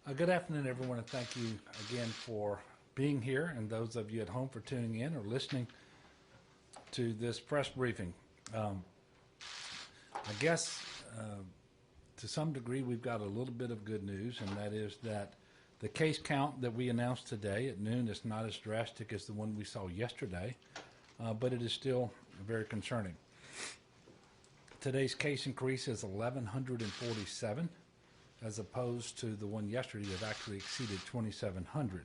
Good afternoon, everyone, and thank you again for being here, and those of you at home for tuning in or listening to this press briefing. Um, I guess to some degree we've got a little bit of good news, and that is that the case count that we announced today at noon is not as drastic as the one we saw yesterday, but it is still very concerning. Today's case increase is 1,147, as opposed to the one yesterday that actually exceeded 2,700.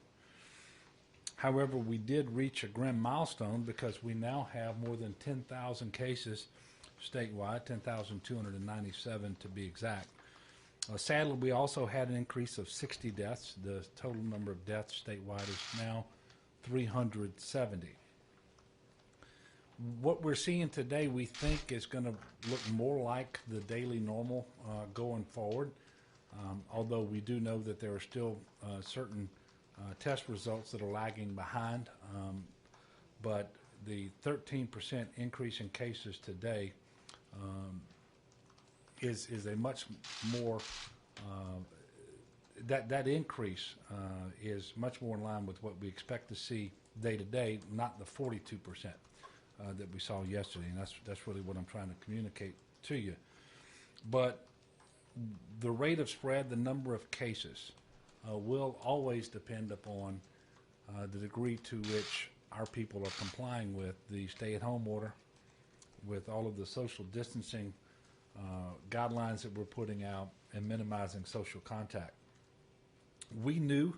However, we did reach a grim milestone because we now have more than 10,000 cases statewide, 10,297 to be exact. Sadly, we also had an increase of 60 deaths. The total number of deaths statewide is now 370. What we're seeing today, we think, is going to look more like the daily normal going forward. Although we do know that there are still certain test results that are lagging behind, but the 13% increase in cases today is a much more that increase is much more in line with what we expect to see day to day, not the 42% that we saw yesterday, and that's really what I'm trying to communicate to you. But the rate of spread, the number of cases, will always depend upon the degree to which our people are complying with the stay-at-home order, with all of the social distancing guidelines that we're putting out, and minimizing social contact. We knew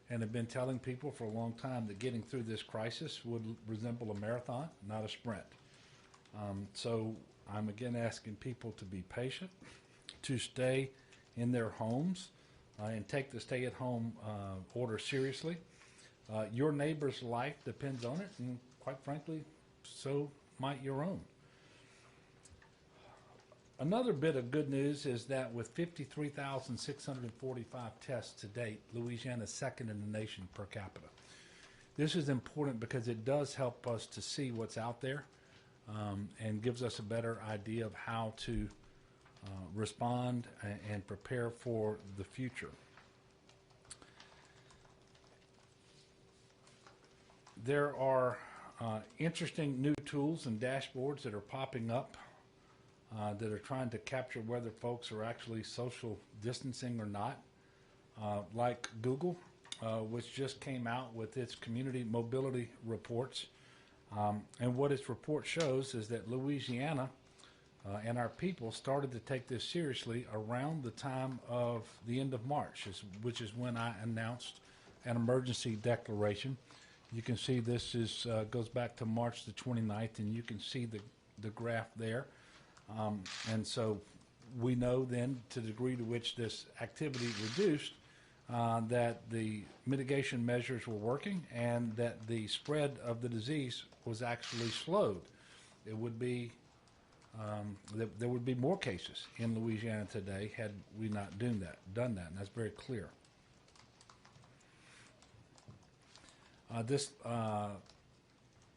and have been telling people for a long time that getting through this crisis would resemble a marathon, not a sprint. So I'm again asking people to be patient, to stay in their homes, and take the stay-at-home order seriously. Your neighbor's life depends on it, and quite frankly, so might your own. Another bit of good news is that with 53,645 tests to date, Louisiana is second in the nation per capita. This is important because it does help us to see what's out there and gives us a better idea of how to respond and prepare for the future. There are interesting new tools and dashboards that are popping up that are trying to capture whether folks are actually social distancing or not, like Google, which just came out with its community mobility reports. And what its report shows is that Louisiana and our people started to take this seriously around the time of the end of March, which is when I announced an emergency declaration. You can see this goes back to March the 29th, and you can see the graph there. And so we know then, to the degree to which this activity reduced, that the mitigation measures were working and that the spread of the disease was actually slowed. It would be there would be more cases in Louisiana today had we not done that, and that's very clear.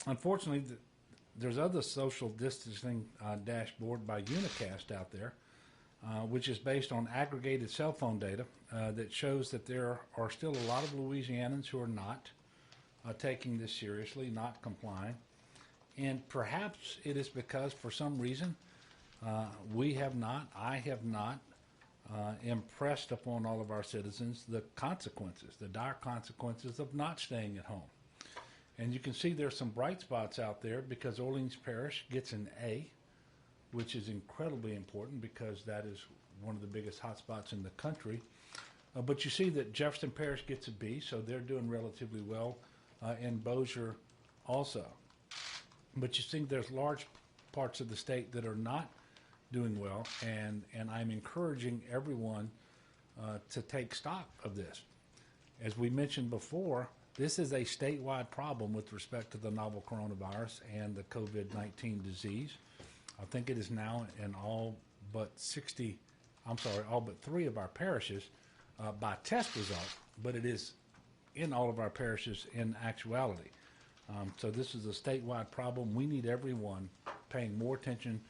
Unfortunately, there's other social distancing dashboard by Unicast out there, which is based on aggregated cell phone data that shows that there are still a lot of Louisianans who are not taking this seriously, not complying. And perhaps it is because, for some reason, I have not impressed upon all of our citizens the consequences, the dire consequences of not staying at home. And you can see there's some bright spots out there because Orleans Parish gets an A, which is incredibly important because that is one of the biggest hot spots in the country. But you see that Jefferson Parish gets a B, so they're doing relatively well, and Bossier also. But you see there's large parts of the state that are not doing well, and I'm encouraging everyone to take stock of this. As we mentioned before, this is a statewide problem with respect to the novel coronavirus and the COVID-19 disease. I think it is now in all but 3 of our parishes by test result, but it is in all of our parishes in actuality. So this is a statewide problem. We need everyone paying more attention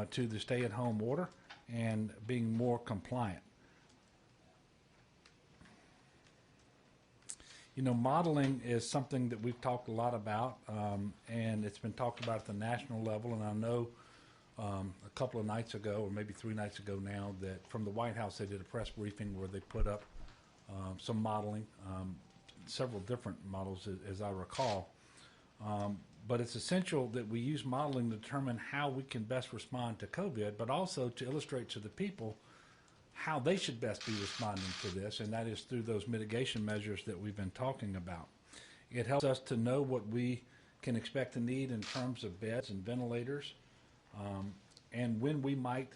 to the stay-at-home order and being more compliant. You know, modeling is something that we've talked a lot about, and it's been talked about at the national level. And I know a couple of nights ago, or maybe 3 nights ago now, that from the White House they did a press briefing where they put up some modeling, several different models as I recall. But it's essential that we use modeling to determine how we can best respond to COVID, but also to illustrate to the people how they should best be responding to this, and that is through those mitigation measures that we've been talking about. It helps us to know what we can expect to need in terms of beds and ventilators, and when we might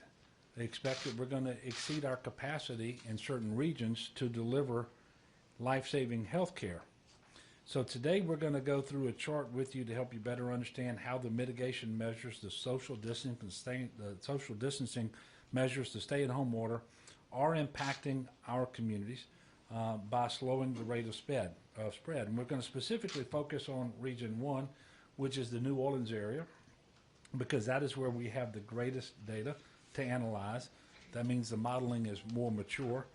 expect that we're going to exceed our capacity in certain regions to deliver life-saving health care. So today we're going to go through a chart with you to help you better understand how the mitigation measures, the social distancing measures, the stay-at-home order, are impacting our communities by slowing the rate of spread. And we're going to specifically focus on Region 1, which is the New Orleans area, because that is where we have the greatest data to analyze. That means the modeling is more mature,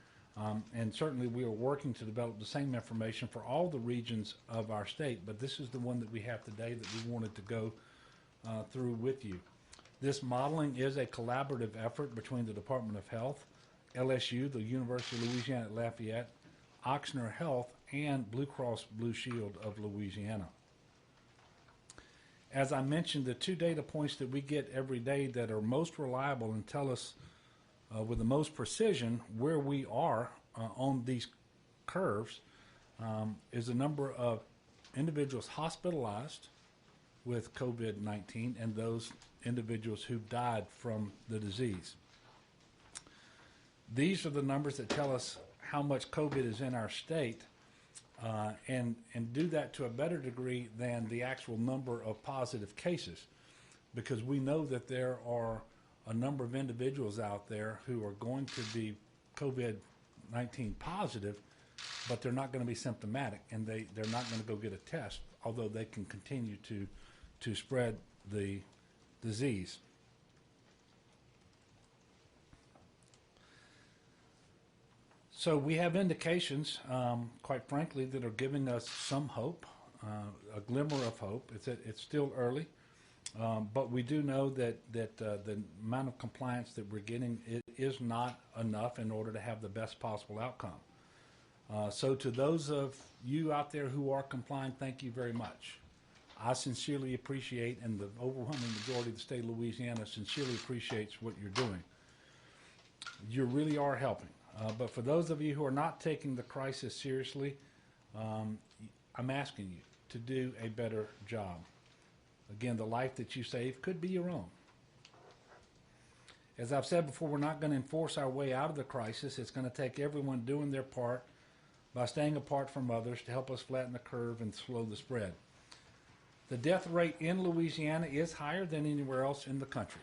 and certainly we are working to develop the same information for all the regions of our state, but this is the one that we have today that we wanted to go through with you. This modeling is a collaborative effort between the Department of Health, LSU, the University of Louisiana at Lafayette, Ochsner Health, and Blue Cross Blue Shield of Louisiana. As I mentioned, the 2 data points that we get every day that are most reliable and tell us with the most precision where we are on these curves is the number of individuals hospitalized with COVID-19 and those individuals who died from the disease. These are the numbers that tell us how much COVID is in our state, and do that to a better degree than the actual number of positive cases, because we know that there are a number of individuals out there who are going to be COVID-19 positive, but they're not going to be symptomatic, and they're not going to go get a test, although they can continue to spread the disease. So we have indications, quite frankly, that are giving us some hope, a glimmer of hope. It's still early, but we do know that the amount of compliance that we're getting is not enough in order to have the best possible outcome. So to those of you out there who are complying, thank you very much. I sincerely appreciate, and the overwhelming majority of the state of Louisiana sincerely appreciates what you're doing. You really are helping. But for those of you who are not taking the crisis seriously, I'm asking you to do a better job. Again, the life that you save could be your own. As I've said before, we're not going to enforce our way out of the crisis. It's going to take everyone doing their part by staying apart from others to help us flatten the curve and slow the spread. The death rate in Louisiana is higher than anywhere else in the country.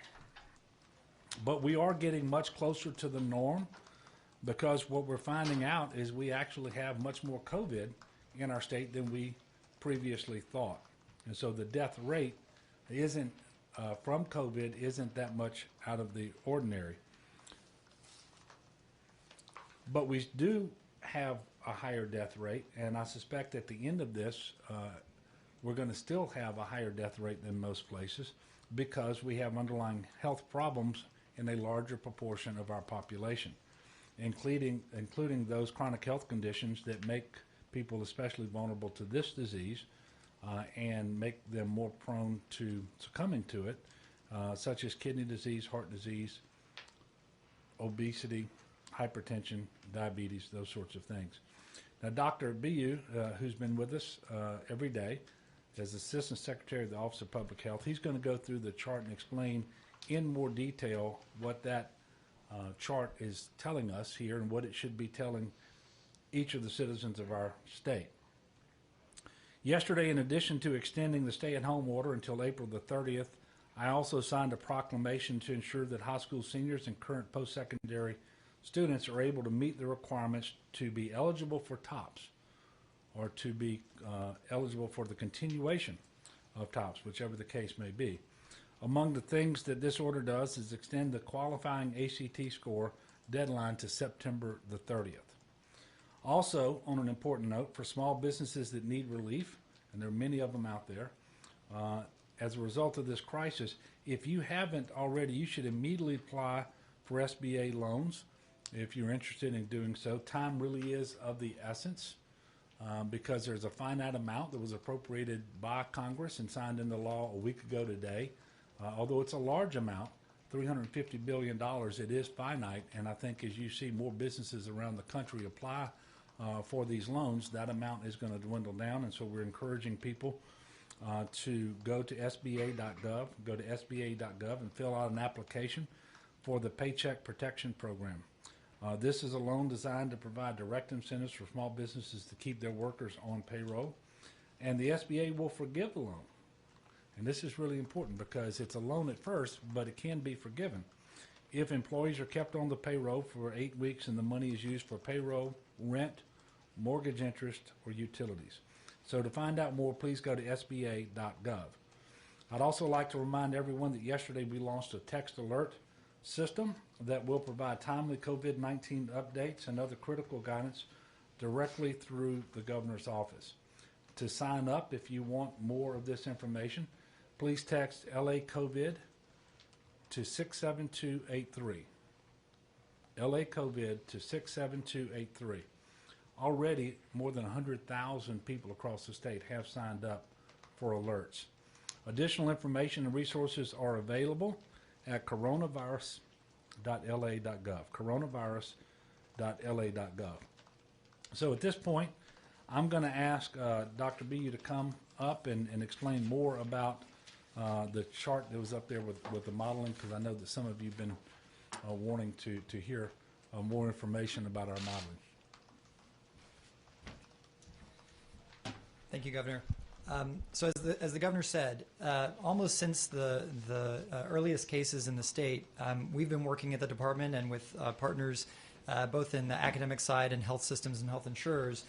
But we are getting much closer to the norm, because what we're finding out is we actually have much more COVID in our state than we previously thought. And so the death rate isn't from COVID isn't that much out of the ordinary. But we do have a higher death rate, and I suspect at the end of this, we're going to still have a higher death rate than most places, because we have underlying health problems in a larger proportion of our population, including those chronic health conditions that make people especially vulnerable to this disease and make them more prone to succumbing to it, such as kidney disease, heart disease, obesity, hypertension, diabetes, those sorts of things. Now, Dr. Bu, who's been with us every day as Assistant Secretary of the Office of Public Health, he's going to go through the chart and explain in more detail what that chart is telling us here and what it should be telling each of the citizens of our state. Yesterday, in addition to extending the stay-at-home order until April the 30th, I also signed a proclamation to ensure that high school seniors and current post-secondary students are able to meet the requirements to be eligible for TOPS, or to be eligible for the continuation of TOPS, whichever the case may be. Among the things that this order does is extend the qualifying ACT score deadline to September the 30th. Also, on an important note, for small businesses that need relief, and there are many of them out there, as a result of this crisis, if you haven't already, you should immediately apply for SBA loans if you're interested in doing so. Time really is of the essence because there's a finite amount that was appropriated by Congress and signed into law a week ago today. Although it's a large amount, $350 billion, it is finite, and I think as you see more businesses around the country apply for these loans, that amount is going to dwindle down, and so we're encouraging people to go to SBA.gov, and fill out an application for the Paycheck Protection Program. This is a loan designed to provide direct incentives for small businesses to keep their workers on payroll, and the SBA will forgive the loan. And this is really important because it's a loan at first, but it can be forgiven if employees are kept on the payroll for 8 weeks and the money is used for payroll, rent, mortgage interest, or utilities. So to find out more, please go to SBA.gov. I'd also like to remind everyone that yesterday we launched a text alert system that will provide timely COVID-19 updates and other critical guidance directly through the governor's office. To sign up, if you want more of this information, please text LA COVID to 67283. LA COVID to 67283. Already, more than 100,000 people across the state have signed up for alerts. Additional information and resources are available at coronavirus.la.gov. Coronavirus.la.gov. So at this point, I'm going to ask Dr. Bu to come up and explain more about the chart that was up there with the modeling, because I know that some of you have been wanting to hear more information about our modeling. Thank you, Governor. So as the governor said, almost since the earliest cases in the state, we've been working at the department and with partners both in the academic side and health systems and health insurers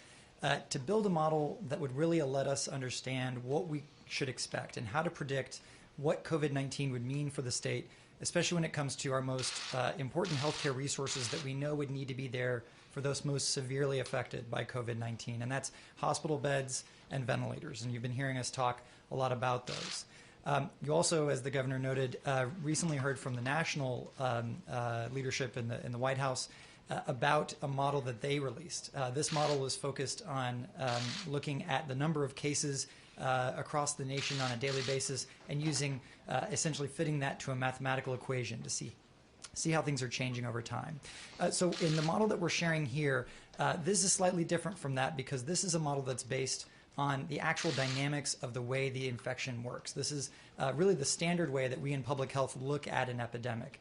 to build a model that would really let us understand what we should expect and how to predict what COVID-19 would mean for the state, especially when it comes to our most important healthcare resources that we know would need to be there for those most severely affected by COVID-19, and that's hospital beds and ventilators. And you've been hearing us talk a lot about those. You also, as the governor noted, recently heard from the national leadership in the White House about a model that they released. This model is focused on looking at the number of cases across the nation on a daily basis and using essentially fitting that to a mathematical equation to see how things are changing over time. So in the model that we're sharing here, this is slightly different from that because this is a model that's based on the actual dynamics of the way the infection works. This is really the standard way that we in public health look at an epidemic.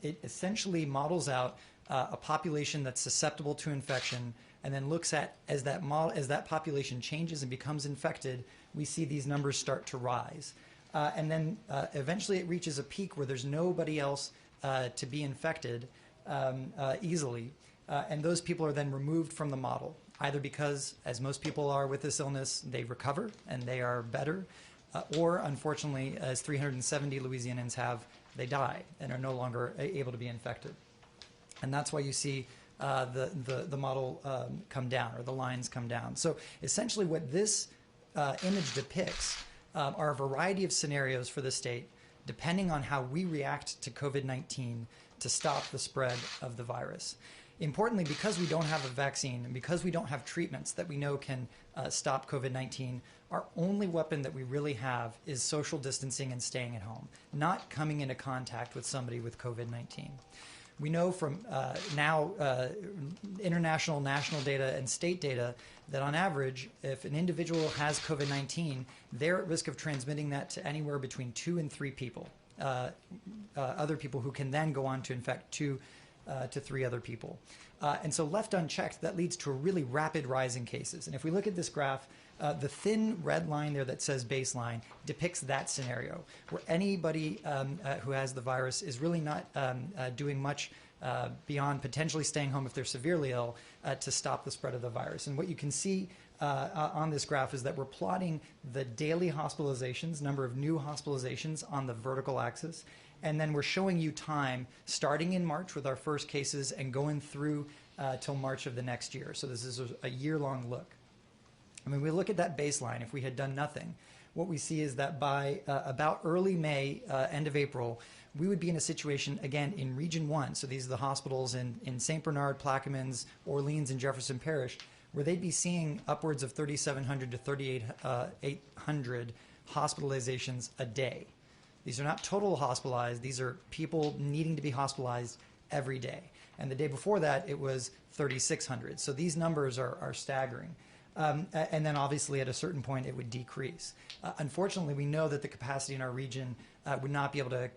It essentially models out a population that's susceptible to infection and then looks at as that population changes and becomes infected, we see these numbers start to rise. And then eventually it reaches a peak where there's nobody else to be infected easily. And those people are then removed from the model, either because, as most people are with this illness, they recover and they are better, or unfortunately, as 370 Louisianans have, they die and are no longer able to be infected. And that's why you see the model come down, or the lines come down. So essentially what this image depicts are a variety of scenarios for the state, depending on how we react to COVID-19 to stop the spread of the virus. Importantly, because we don't have a vaccine and because we don't have treatments that we know can stop COVID-19, our only weapon that we really have is social distancing and staying at home, not coming into contact with somebody with COVID-19. We know from international, national data, and state data that on average, if an individual has COVID-19, they're at risk of transmitting that to anywhere between 2 and 3 people, other people who can then go on to infect 2 to 3 other people. And so left unchecked, that leads to a really rapid rise in cases. And if we look at this graph, the thin red line there that says baseline depicts that scenario, where anybody who has the virus is really not doing much beyond potentially staying home if they're severely ill to stop the spread of the virus. And what you can see on this graph is that we're plotting the daily hospitalizations, number of new hospitalizations on the vertical axis, and then we're showing you time starting in March with our first cases and going through till March of the next year. So this is a year-long look. I mean, we look at that baseline. If we had done nothing, what we see is that by about early May, end of April, we would be in a situation, again, in Region 1, so these are the hospitals in St. Bernard, Plaquemines, Orleans, and Jefferson Parish, where they'd be seeing upwards of 3,700 to 3,800 hospitalizations a day. These are not total hospitalized. These are people needing to be hospitalized every day. And the day before that, it was 3,600. So these numbers are staggering. And then obviously at a certain point it would decrease. Unfortunately, we know that the capacity in our region would not be able to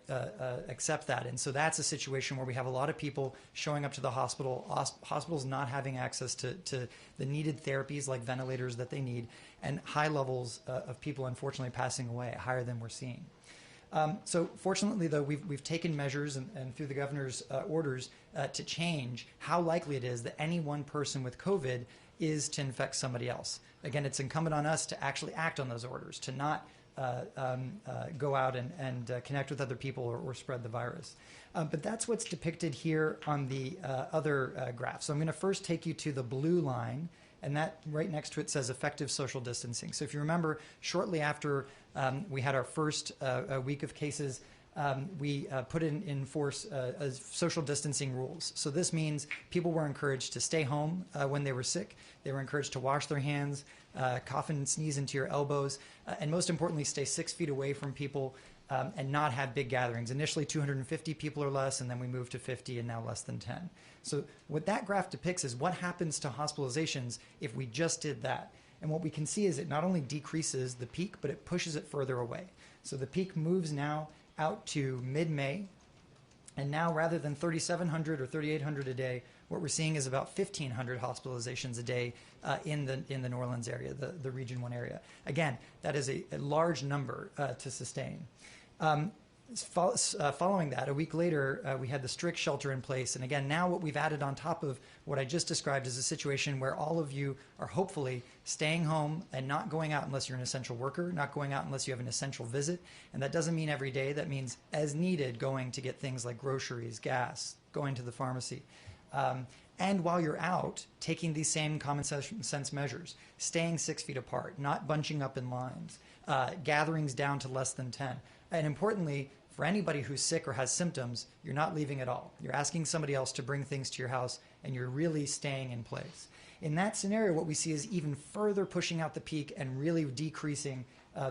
accept that. And so that's a situation where we have a lot of people showing up to the hospital, hospitals not having access to the needed therapies like ventilators that they need, and high levels of people unfortunately passing away, higher than we're seeing. So fortunately, though, we've taken measures and through the governor's orders to change how likely it is that any one person with COVID is to infect somebody else. Again, it's incumbent on us to actually act on those orders, to not go out and connect with other people or spread the virus. But that's what's depicted here on the other graph. So I'm going to first take you to the blue line, and that right next to it says effective social distancing. So if you remember, shortly after we had our first week of cases, we put in force social distancing rules. So this means people were encouraged to stay home when they were sick. They were encouraged to wash their hands, cough and sneeze into your elbows, and most importantly, stay 6 feet away from people and not have big gatherings. Initially 250 people or less, and then we moved to 50 and now less than 10. So what that graph depicts is what happens to hospitalizations if we just did that. And what we can see is it not only decreases the peak, but it pushes it further away. So the peak moves now out to mid-May, and now rather than 3,700 or 3,800 a day, what we're seeing is about 1,500 hospitalizations a day in the New Orleans area, the Region 1 area. Again, that is a large number to sustain. Following that, a week later, we had the strict shelter in place. And again, now what we've added on top of what I just described is a situation where all of you are hopefully staying home and not going out unless you're an essential worker, not going out unless you have an essential visit. And that doesn't mean every day. That means as needed, going to get things like groceries, gas, going to the pharmacy. And while you're out, taking these same common sense measures, staying 6 feet apart, not bunching up in lines, gatherings down to less than 10. And importantly, for anybody who's sick or has symptoms, you're not leaving at all. You're asking somebody else to bring things to your house, and you're really staying in place. In that scenario, what we see is even further pushing out the peak and really decreasing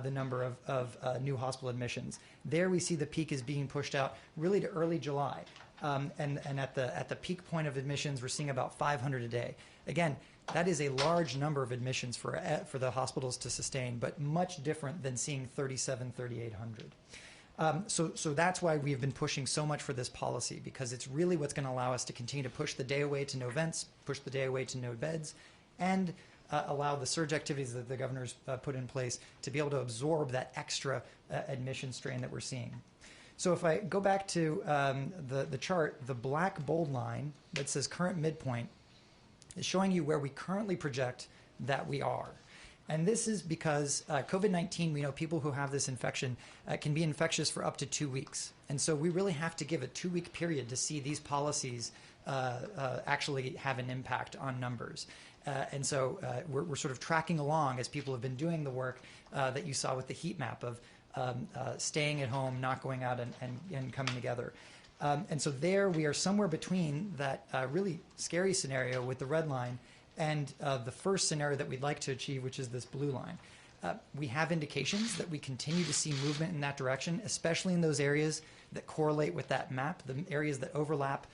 the number of new hospital admissions. There we see the peak is being pushed out really to early July. And at the peak point of admissions, we're seeing about 500 a day. Again, that is a large number of admissions for the hospitals to sustain, but much different than seeing 3,800. So that's why we've been pushing so much for this policy, because it's really what's going to allow us to continue to push the day away to no vents, push the day away to no beds, and allow the surge activities that the governor's put in place to be able to absorb that extra admission strain that we're seeing. So if I go back to the chart, the black bold line that says current midpoint is showing you where we currently project that we are. And this is because COVID-19, we know people who have this infection can be infectious for up to 2 weeks. And so we really have to give a 2-week period to see these policies actually have an impact on numbers. And so we're sort of tracking along as people have been doing the work that you saw with the heat map of staying at home, not going out and coming together. And so there we are somewhere between that really scary scenario with the red line and the first scenario that we'd like to achieve, which is this blue line. We have indications that we continue to see movement in that direction, especially in those areas that correlate with that map, the areas that overlap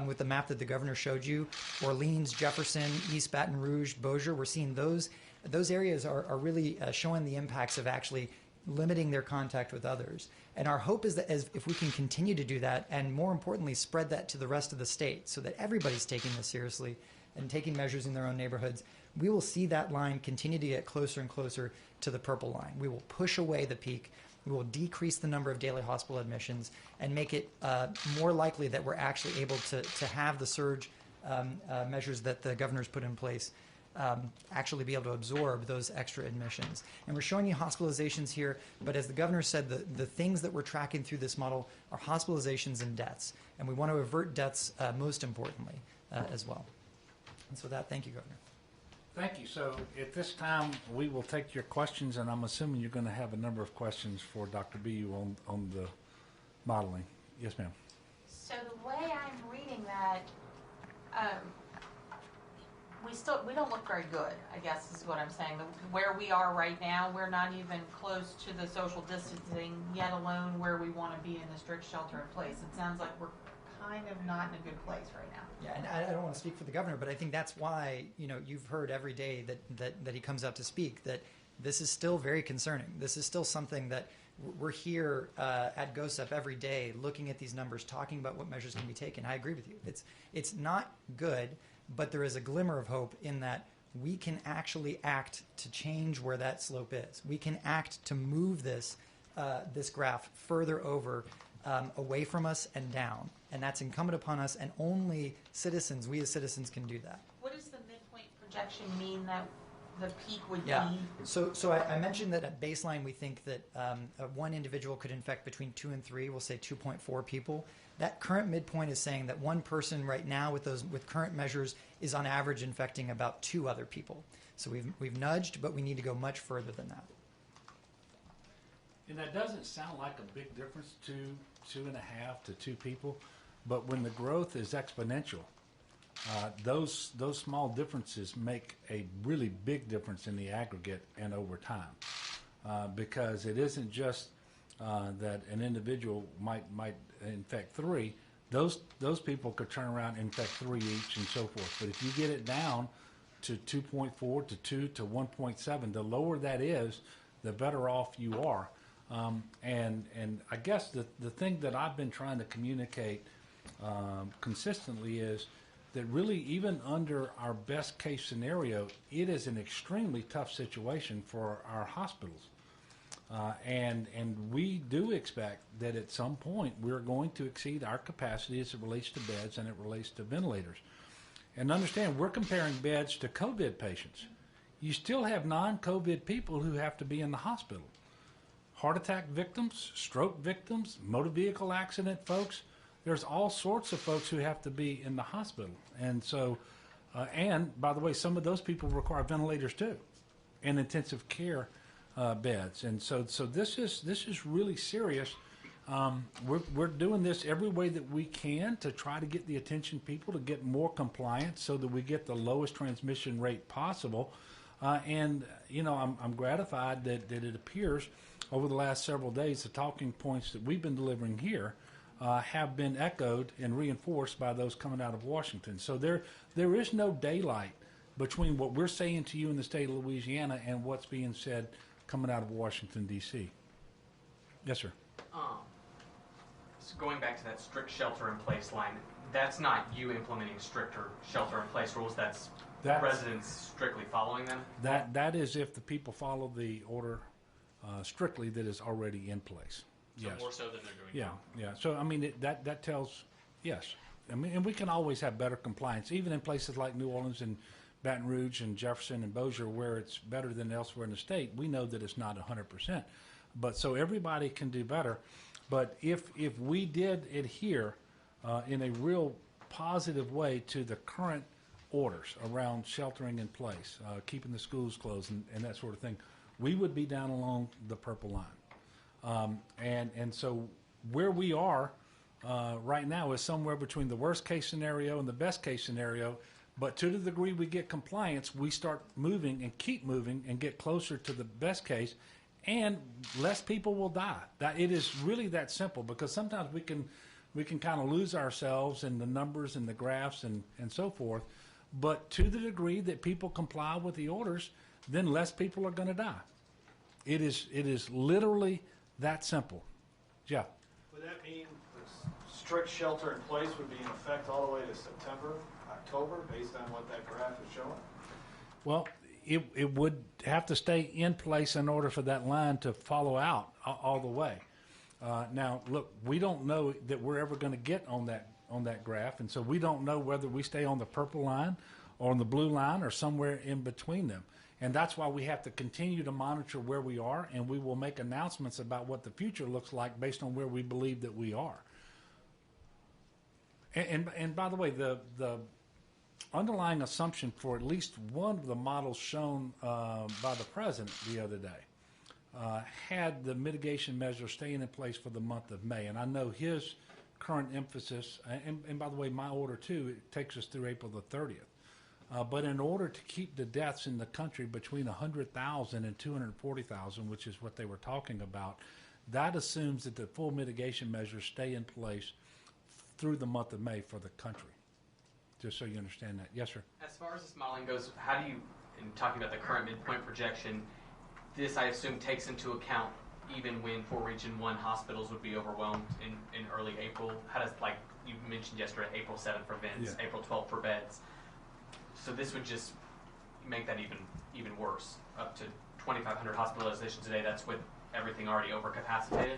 with the map that the governor showed you. Orleans, Jefferson, East Baton Rouge, Bossier, we're seeing those areas are really showing the impacts of actually limiting their contact with others. And our hope is that if we can continue to do that, and more importantly, spread that to the rest of the state so that everybody's taking this seriously and taking measures in their own neighborhoods, we will see that line continue to get closer and closer to the purple line. We will push away the peak. We will decrease the number of daily hospital admissions and make it more likely that we're actually able to have the surge measures that the governor's put in place actually be able to absorb those extra admissions. And we're showing you hospitalizations here, but as the governor said, the things that we're tracking through this model are hospitalizations and deaths. And we want to avert deaths most importantly as well. And so with that, thank you, Governor. Thank you. So at this time, we will take your questions, and I'm assuming you're going to have a number of questions for Dr. Bu on the modeling. Yes, ma'am. So the way I'm reading that, we don't look very good, I guess is what I'm saying. Where we are right now, we're not even close to the social distancing, yet alone where we want to be in the strict shelter in place. It sounds like we're kind of not in a good place right now. Yeah, and I don't want to speak for the governor, but I think that's why, you've heard every day that he comes out to speak, that this is still very concerning. This is still something that we're here at GOSEP every day looking at these numbers, talking about what measures can be taken. I agree with you. It's not good, but there is a glimmer of hope in that we can actually act to change where that slope is. We can act to move this graph further over, away from us and down. And that's incumbent upon us, and only we as citizens can do that. What does the midpoint projection mean that the peak would be? So I mentioned that at baseline we think that one individual could infect between 2 and 3, we'll say 2.4 people. That current midpoint is saying that one person right now with current measures is on average infecting about 2 other people. So we've nudged, but we need to go much further than that. And that doesn't sound like a big difference, 2.5 to 2 people, but when the growth is exponential, those small differences make a really big difference in the aggregate and over time, because it isn't just that an individual might infect 3. Those people could turn around and infect 3 each and so forth. But if you get it down to 2.4 to 2 to 1.7, the lower that is, the better off you are. And I guess the thing that I've been trying to communicate consistently is that really, even under our best case scenario, it is an extremely tough situation for our hospitals. And we do expect that at some point we're going to exceed our capacity as it relates to beds and it relates to ventilators. And understand, we're comparing beds to COVID patients. You still have non-COVID people who have to be in the hospital. Heart attack victims, stroke victims, motor vehicle accident folks. There's all sorts of folks who have to be in the hospital. And so, and by the way, some of those people require ventilators too, and intensive care beds. And so this is really serious. We're doing this every way that we can to try to get the attention people to get more compliance so that we get the lowest transmission rate possible. And I'm gratified that it appears over the last several days the talking points that we've been delivering here have been echoed and reinforced by those coming out of Washington. So there is no daylight between what we're saying to you in the state of Louisiana and what's being said coming out of Washington, D.C. Yes, sir. So going back to that strict shelter-in-place line, that's not you implementing stricter shelter-in-place rules. That's residents strictly following them? That is if the people follow the order strictly that is already in place. So yes. More so than they're doing now. Yeah. So, I mean, that tells, yes. I mean, and we can always have better compliance, even in places like New Orleans and Baton Rouge and Jefferson and Bossier, where it's better than elsewhere in the state. We know that it's not 100%. But so everybody can do better. But if we did adhere in a real positive way to the current orders around sheltering in place, keeping the schools closed and that sort of thing, we would be down along the purple line. And so where we are right now is somewhere between the worst case scenario and the best case scenario. But to the degree we get compliance, we start moving and keep moving and get closer to the best case, and less people will die. That it is really that simple, because sometimes we can kind of lose ourselves in the numbers and the graphs and so forth. But to the degree that people comply with the orders, then less people are going to die. It is literally that simple. Yeah. Would that mean the strict shelter in place would be in effect all the way to September, October, based on what that graph is showing? Well, it would have to stay in place in order for that line to follow out all the way. Now, look, we don't know that we're ever going to get on that graph, and so we don't know whether we stay on the purple line or on the blue line or somewhere in between them. And that's why we have to continue to monitor where we are, and we will make announcements about what the future looks like based on where we believe that we are. And by the way, the underlying assumption for at least one of the models shown by the president the other day had the mitigation measures staying in place for the month of May. And I know his current emphasis, and by the way, my order too, it takes us through April the 30th. But in order to keep the deaths in the country between 100,000 and 240,000, which is what they were talking about, that assumes that the full mitigation measures stay in place through the month of May for the country. Just so you understand that. Yes, sir. As far as this modeling goes, how do you, in talking about the current midpoint projection, this I assume takes into account even when 4 Region 1 hospitals would be overwhelmed in early April? How does, like you mentioned yesterday, April 7th for vents, Yeah. April 12th for beds. So this would just make that even worse, up to 2,500 hospitalizations a day. That's with everything already overcapacitated.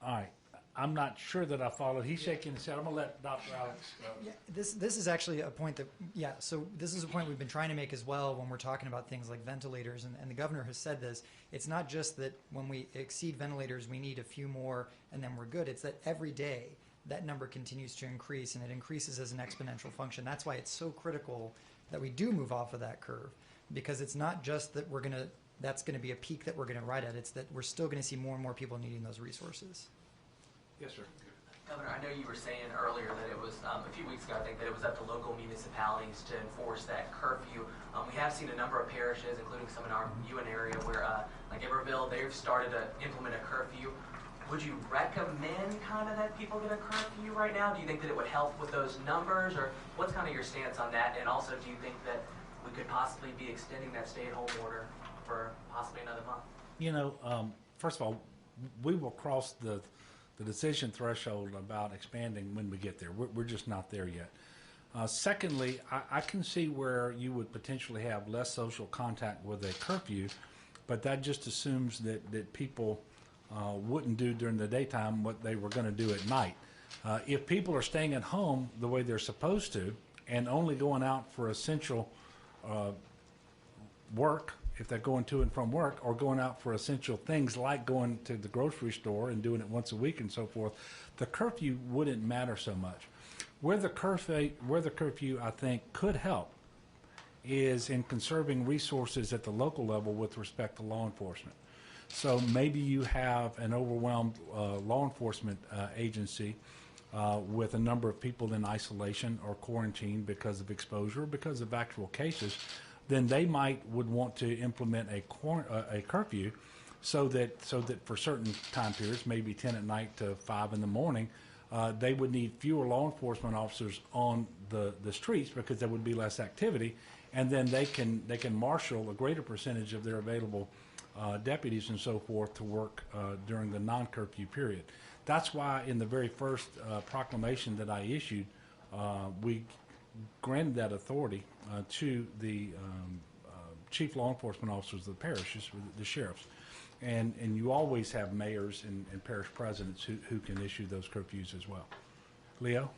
All right. I'm not sure that I followed. He's shaking his head. I'm going to let Dr. Alex go. Yeah, this is actually a point that, so this is a point we've been trying to make as well when we're talking about things like ventilators, and the governor has said this. It's not just that when we exceed ventilators, we need a few more and then we're good. It's that every day that number continues to increase, and it increases as an exponential function. That's why it's so critical that we do move off of that curve, because it's not just that that's going to be a peak that we're going to ride at. It's that we're still going to see more and more people needing those resources. Yes, sir. Governor, I know you were saying earlier that it was, a few weeks ago, I think, that it was up to local municipalities to enforce that curfew. We have seen a number of parishes, including some in our UN area, where, like Iberville, they've started to implement a curfew. Would you recommend kind of that people get a curfew right now? Do you think that it would help with those numbers, or what's kind of your stance on that? And also, do you think that we could possibly be extending that stay-at-home order for possibly another month? You know, first of all, we will cross the decision threshold about expanding when we get there. We're just not there yet. Secondly, I can see where you would potentially have less social contact with a curfew, but that just assumes that people wouldn't do during the daytime what they were going to do at night. If people are staying at home the way they're supposed to and only going out for essential work, if they're going to and from work, or going out for essential things like going to the grocery store and doing it once a week and so forth, the curfew wouldn't matter so much. Where the curfew, I think, could help is in conserving resources at the local level with respect to law enforcement. So maybe you have an overwhelmed law enforcement agency with a number of people in isolation or quarantine because of exposure, because of actual cases. Then they would want to implement a curfew so that for certain time periods, maybe 10 at night to 5 in the morning, they would need fewer law enforcement officers on the streets because there would be less activity, and then they can marshal a greater percentage of their available deputies and so forth to work during the non-curfew period. That's why in the very first proclamation that I issued, we granted that authority to the chief law enforcement officers of the parishes, the sheriffs. And you always have mayors and parish presidents who can issue those curfews as well. Leo?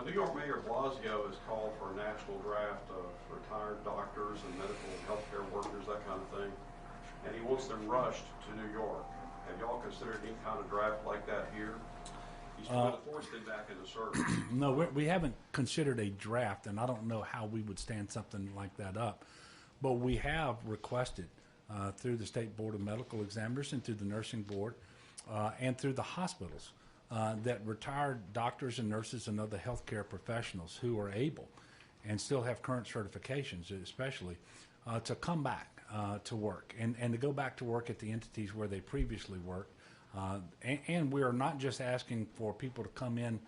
New York Mayor Blasio has called for a national draft of retired doctors and medical healthcare workers, that kind of thing. And he wants them rushed to New York. Have y'all considered any kind of draft like that here? He's trying to force them back into service. No, we haven't considered a draft, and I don't know how we would stand something like that up. But we have requested through the State Board of Medical Examiners and through the Nursing Board and through the hospitals that retired doctors and nurses and other healthcare professionals who are able and still have current certifications, especially, to come back to work and to go back to work at the entities where they previously worked. And we are not just asking for people to come in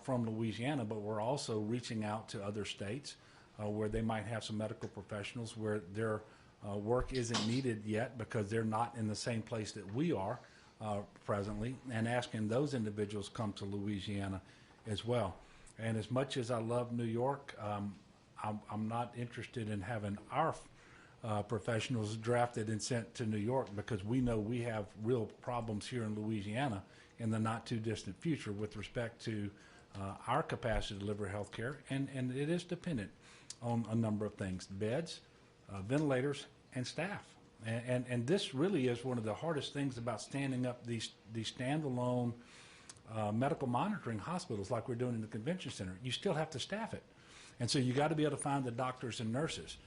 from Louisiana, but we're also reaching out to other states where they might have some medical professionals where their work isn't needed yet because they're not in the same place that we are presently, and asking those individuals come to Louisiana as well. And as much as I love New York, I'm not interested in having our professionals drafted and sent to New York because we know we have real problems here in Louisiana in the not too distant future with respect to our capacity to deliver health care, and it is dependent on a number of things: beds, ventilators, and staff. And this really is one of the hardest things about standing up these standalone medical monitoring hospitals like we're doing in the convention center. You still have to staff it. And so you got to be able to find the doctors and nurses.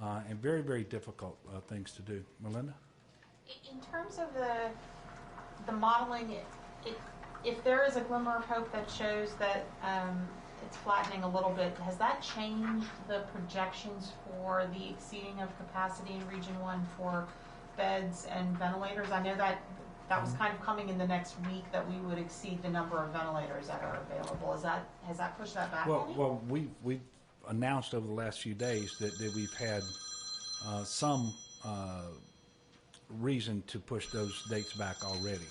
And very, very difficult things to do. Melinda? In terms of the modeling, if there is a glimmer of hope that shows that it's flattening a little bit, has that changed the projections for the exceeding of capacity in Region 1 for beds and ventilators? I know that was kind of coming in the next week, that we would exceed the number of ventilators that are available. Has that pushed that back any? Well, we've announced over the last few days that we've had some reason to push those dates back already.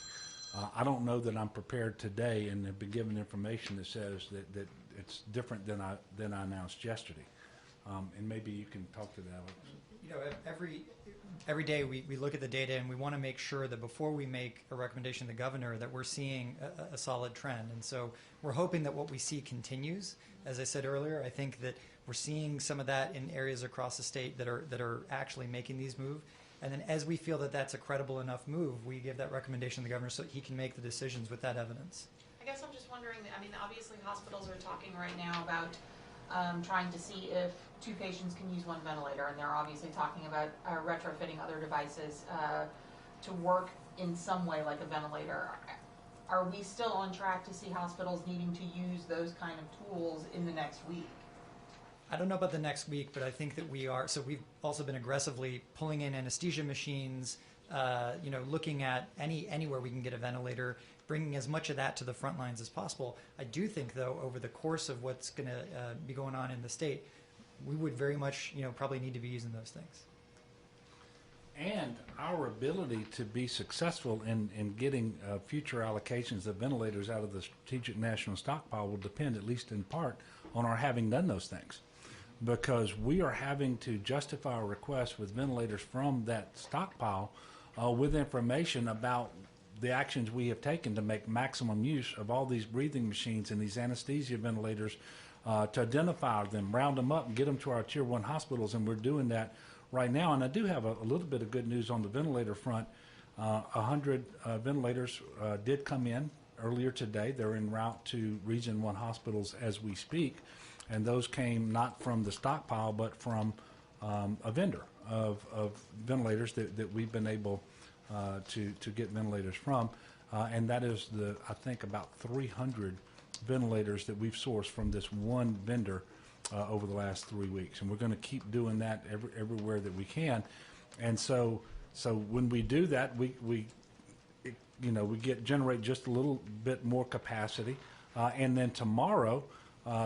I don't know that I'm prepared today and have been given information that says that it's different than I announced yesterday. And maybe you can talk to that, Alex. You know, every day we look at the data and we want to make sure that before we make a recommendation to the governor that we're seeing a solid trend. And so we're hoping that what we see continues. As I said earlier, I think that we're seeing some of that in areas across the state that are actually making these moves. And then as we feel that that's a credible enough move, we give that recommendation to the governor so he can make the decisions with that evidence. I guess I'm just wondering, I mean, obviously hospitals are talking right now about trying to see if 2 patients can use 1 ventilator, and they're obviously talking about retrofitting other devices to work in some way like a ventilator. Are we still on track to see hospitals needing to use those kind of tools in the next week? I don't know about the next week, but I think that we are. So we've also been aggressively pulling in anesthesia machines, looking at anywhere we can get a ventilator, bringing as much of that to the front lines as possible. I do think, though, over the course of what's going to be going on in the state, we would very much, probably need to be using those things. And our ability to be successful in getting future allocations of ventilators out of the Strategic National Stockpile will depend, at least in part, on our having done those things. Because we are having to justify our request with ventilators from that stockpile with information about the actions we have taken to make maximum use of all these breathing machines and these anesthesia ventilators, to identify them, round them up, and get them to our Tier 1 hospitals, and we're doing that right now. And I do have a little bit of good news on the ventilator front. 100 ventilators did come in earlier today. They're en route to Region 1 hospitals as we speak, and those came not from the stockpile but from a vendor of ventilators that we've been able to get ventilators from, and that is I think about 300 ventilators that we've sourced from this one vendor over the last 3 weeks, and we're going to keep doing that everywhere that we can. And so when we do that, we generate just a little bit more capacity, and then tomorrow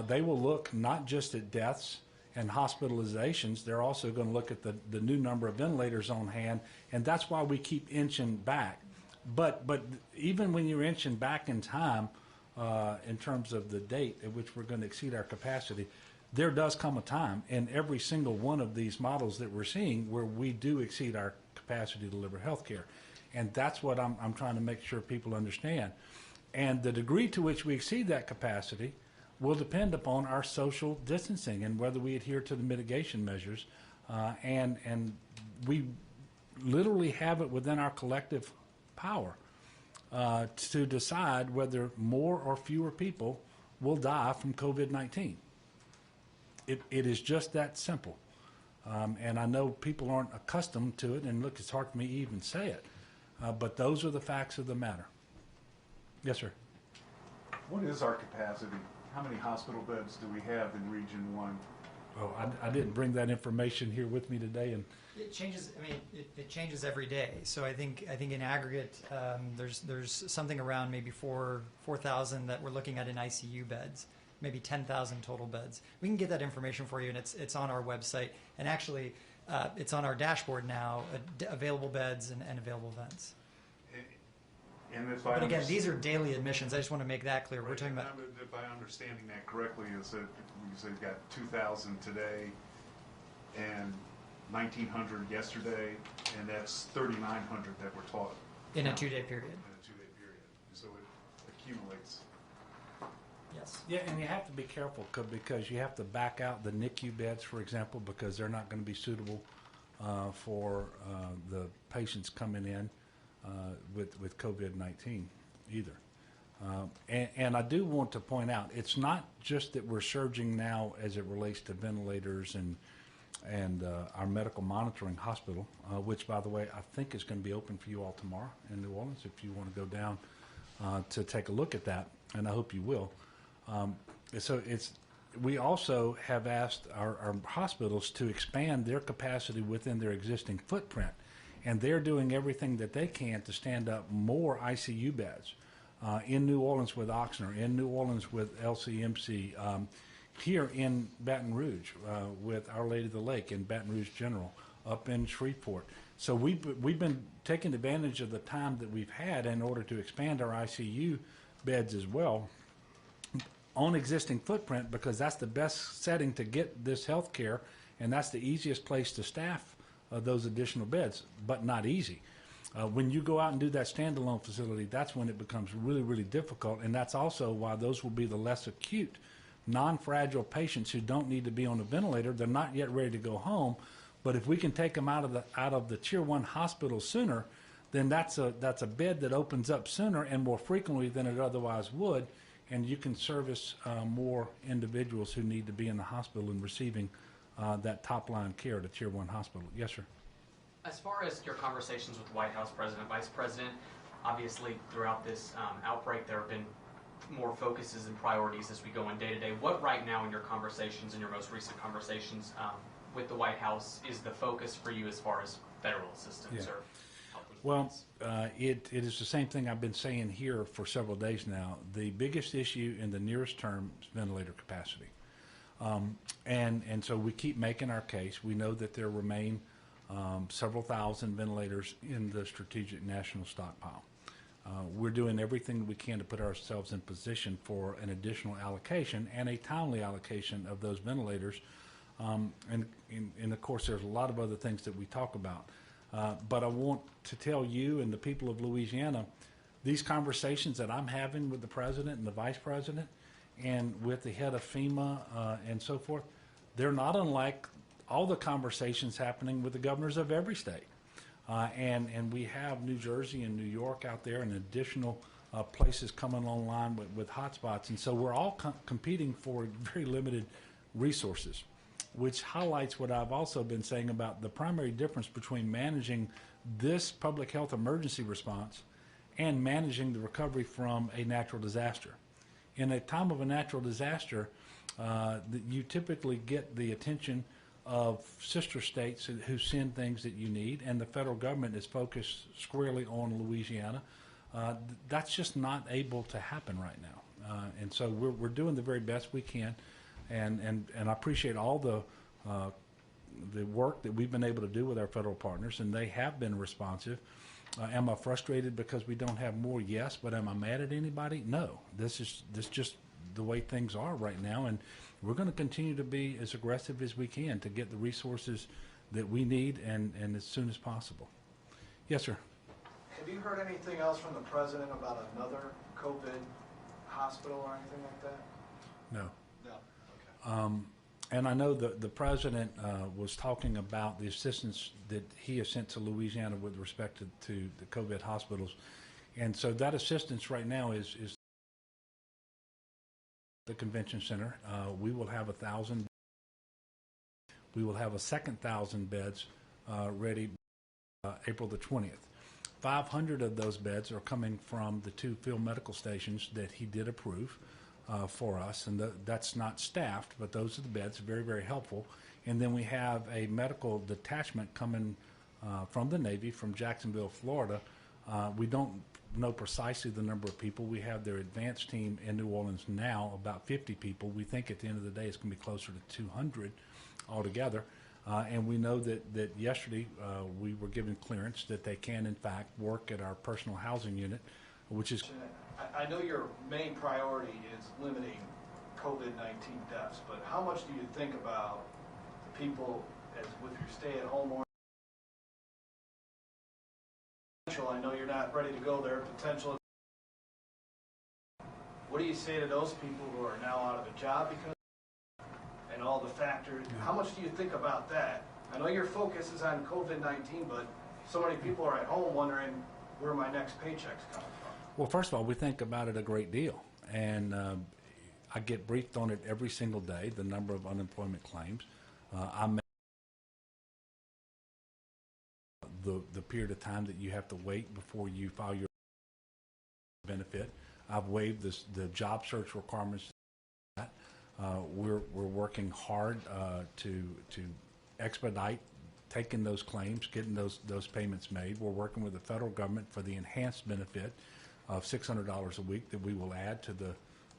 they will look not just at deaths and hospitalizations, they're also going to look at the new number of ventilators on hand, and that's why we keep inching back. But even when you're inching back in time, in terms of the date at which we're going to exceed our capacity, there does come a time in every single one of these models that we're seeing where we do exceed our capacity to deliver health care. And that's what I'm trying to make sure people understand. And the degree to which we exceed that capacity will depend upon our social distancing and whether we adhere to the mitigation measures. And we literally have it within our collective power to decide whether more or fewer people will die from COVID-19. It is just that simple. And I know people aren't accustomed to it, and look, it's hard for me to even say it, but those are the facts of the matter. Yes, sir. What is our capacity? How many hospital beds do we have in Region 1? Oh, I didn't bring that information here with me today, and it changes. I mean, it changes every day. So I think in aggregate, there's something around maybe 4,000 that we're looking at in ICU beds, maybe 10,000 total beds. We can get that information for you, and it's on our website, and actually it's on our dashboard now, available beds and available vents. And but again, these are daily admissions. I just want to make that clear. Right, we're talking about. If I'm understanding that correctly, is that you say you've got 2,000 today and 1,900 yesterday, and that's 3,900 that were taught In a 2-day period. In a 2-day period. So it accumulates. Yes. yeah, and you have to be careful because you have to back out the NICU beds, for example, because they're not going to be suitable for the patients coming in with COVID-19 either. And I do want to point out, it's not just that we're surging now as it relates to ventilators and our medical monitoring hospital, which, by the way, I think is going to be open for you all tomorrow in New Orleans if you want to go down to take a look at that, and I hope you will. We also have asked our hospitals to expand their capacity within their existing footprint, and they're doing everything that they can to stand up more ICU beds. In New Orleans with Oxnard, in New Orleans with LCMC, here in Baton Rouge with Our Lady of the Lake in Baton Rouge General, up in Shreveport. So we've been taking advantage of the time that we've had in order to expand our ICU beds as well on existing footprint, because that's the best setting to get this health care, and that's the easiest place to staff those additional beds, but not easy. When you go out and do that standalone facility, that's when it becomes really, really difficult, and that's also why those will be the less acute, non-fragile patients who don't need to be on a ventilator. They're not yet ready to go home, but if we can take them out of the Tier 1 hospital sooner, then that's a bed that opens up sooner and more frequently than it otherwise would, and you can service more individuals who need to be in the hospital and receiving that top-line care at a Tier 1 hospital. Yes, sir. As far as your conversations with White House President, Vice President, obviously throughout this outbreak there have been more focuses and priorities as we go in day to day. What right now in your conversations, in your most recent conversations with the White House, is the focus for you as far as federal assistance or help with Well, it is the same thing I've been saying here for several days now. The biggest issue in the nearest term is ventilator capacity. And so we keep making our case. We know that there remain several thousand ventilators in the strategic national stockpile. We're doing everything we can to put ourselves in position for an additional allocation and a timely allocation of those ventilators. And of course, there's a lot of other things that we talk about. But I want to tell you and the people of Louisiana, these conversations that I'm having with the president and the vice president and with the head of FEMA and so forth, they're not unlike all the conversations happening with the governors of every state. And we have New Jersey and New York out there and additional places coming online with hotspots. And so we're all competing for very limited resources, which highlights what I've also been saying about the primary difference between managing this public health emergency response and managing the recovery from a natural disaster. In a time of a natural disaster, you typically get the attention of sister states who send things that you need, and the federal government is focused squarely on Louisiana. That's just not able to happen right now. And so we're doing the very best we can, and I appreciate all the work that we've been able to do with our federal partners, and they have been responsive. Am I frustrated because we don't have more? Yes, but am I mad at anybody? No. This is just the way things are right now, and we're going to continue to be as aggressive as we can to get the resources that we need and as soon as possible. Yes, sir. Have you heard anything else from the president about another COVID hospital or anything like that? No. No. Okay. And I know the president was talking about the assistance that he has sent to Louisiana with respect to the COVID hospitals. And so that assistance right now is the convention center. We will have 1,000. We will have a second 1,000 beds ready April the 20th. 500 of those beds are coming from the 2 field medical stations that he did approve for us, and that's not staffed, but those are the beds, very, very helpful. And then we have a medical detachment coming from the Navy from Jacksonville, Florida. We don't know precisely the number of people. We have their advanced team in New Orleans now, about 50 people. We think at the end of the day it's going to be closer to 200 altogether. And we know that yesterday we were given clearance that they can, in fact, work at our personal housing unit, which is... I know your main priority is limiting COVID-19 deaths, but how much do you think about the people as with your stay-at-home order? I know you're not ready to go there. Potential. What do you say to those people who are now out of a job because and all the factors? Yeah. How much do you think about that? I know your focus is on COVID-19, but so many people are at home wondering where my next paycheck's coming from. Well, first of all, we think about it a great deal, and I get briefed on it every single day, the number of unemployment claims. The period of time that you have to wait before you file your benefit. I've waived the job search requirements. We're working hard to expedite taking those claims, getting those payments made. We're working with the federal government for the enhanced benefit of $600 a week that we will add to the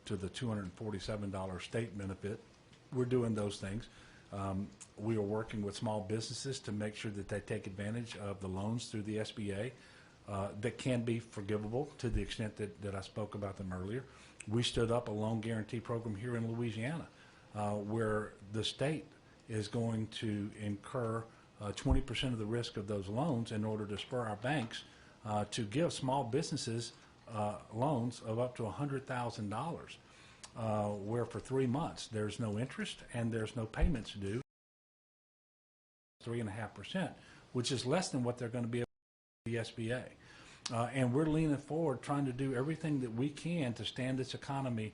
$247 state benefit. We're doing those things. We are working with small businesses to make sure that they take advantage of the loans through the SBA that can be forgivable to the extent that I spoke about them earlier. We stood up a loan guarantee program here in Louisiana where the state is going to incur 20% of the risk of those loans in order to spur our banks to give small businesses loans of up to $100,000. Where for 3 months there's no interest and there's no payments due, 3.5%, which is less than what they're going to be able to do with the SBA. And we're leaning forward, trying to do everything that we can to stand this economy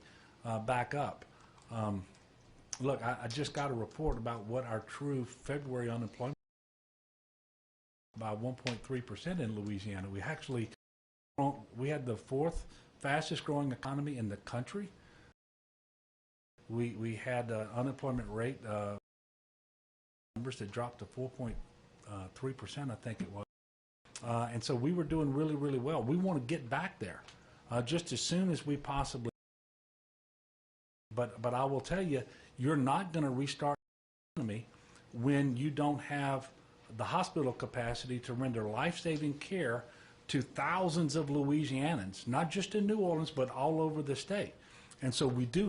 back up. Look, I just got a report about what our true February unemployment by 1.3% in Louisiana. We had the 4th fastest growing economy in the country. We had unemployment rate numbers that dropped to 4.3%, I think it was. And so we were doing really, really well. We want to get back there just as soon as we possibly can. But I will tell you, you're not going to restart the economy when you don't have the hospital capacity to render life-saving care to thousands of Louisianans, not just in New Orleans, but all over the state. And so we do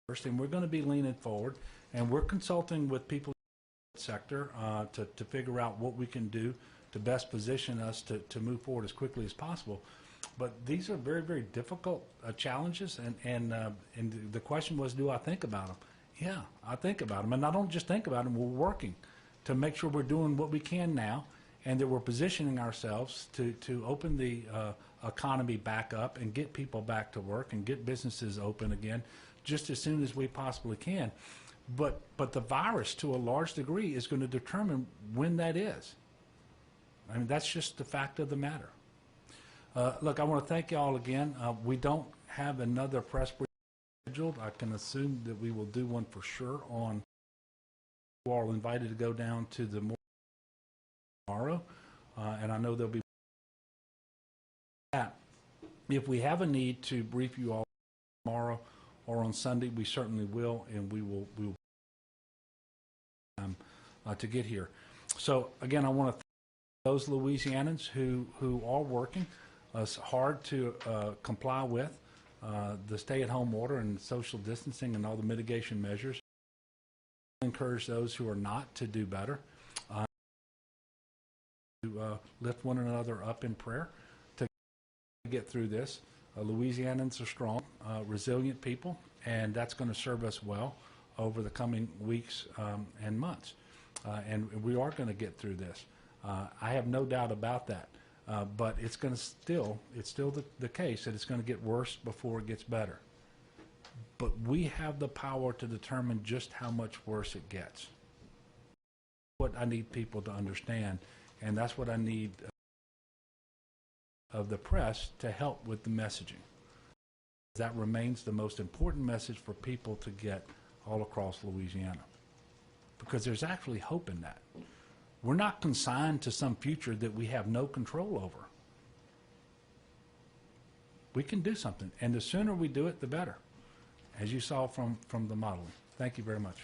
first, and we're going to be leaning forward, and we're consulting with people in the sector to figure out what we can do to best position us to move forward as quickly as possible. But these are very, very difficult challenges, and the question was, do I think about them? Yeah, I think about them, and I don't just think about them. We're working to make sure we're doing what we can now, and that we're positioning ourselves to open the economy back up and get people back to work and get businesses open again just as soon as we possibly can. But the virus, to a large degree, is going to determine when that is. I mean, that's just the fact of the matter. Look, I want to thank you all again. We don't have another press briefing scheduled. I can assume that we will do one for sure on. You all are invited to go down to the morning tomorrow, and I know there'll be that. If we have a need to brief you all tomorrow or on Sunday, we certainly will, and we will to get here. So again, I want to thank those Louisianans who are working hard to comply with the stay-at-home order and social distancing and all the mitigation measures. I encourage those who are not to do better, to lift one another up in prayer to get through this. Louisianans are strong, resilient people, and that's going to serve us well over the coming weeks and months. And we are going to get through this. I have no doubt about that. But it's going to it's still the case that it's going to get worse before it gets better. But we have the power to determine just how much worse it gets. What I need people to understand, and that's what I need of the press to help with the messaging. That remains the most important message for people to get all across Louisiana, because there's actually hope in that. We're not consigned to some future that we have no control over. We can do something, and the sooner we do it, the better, as you saw from the modeling. Thank you very much.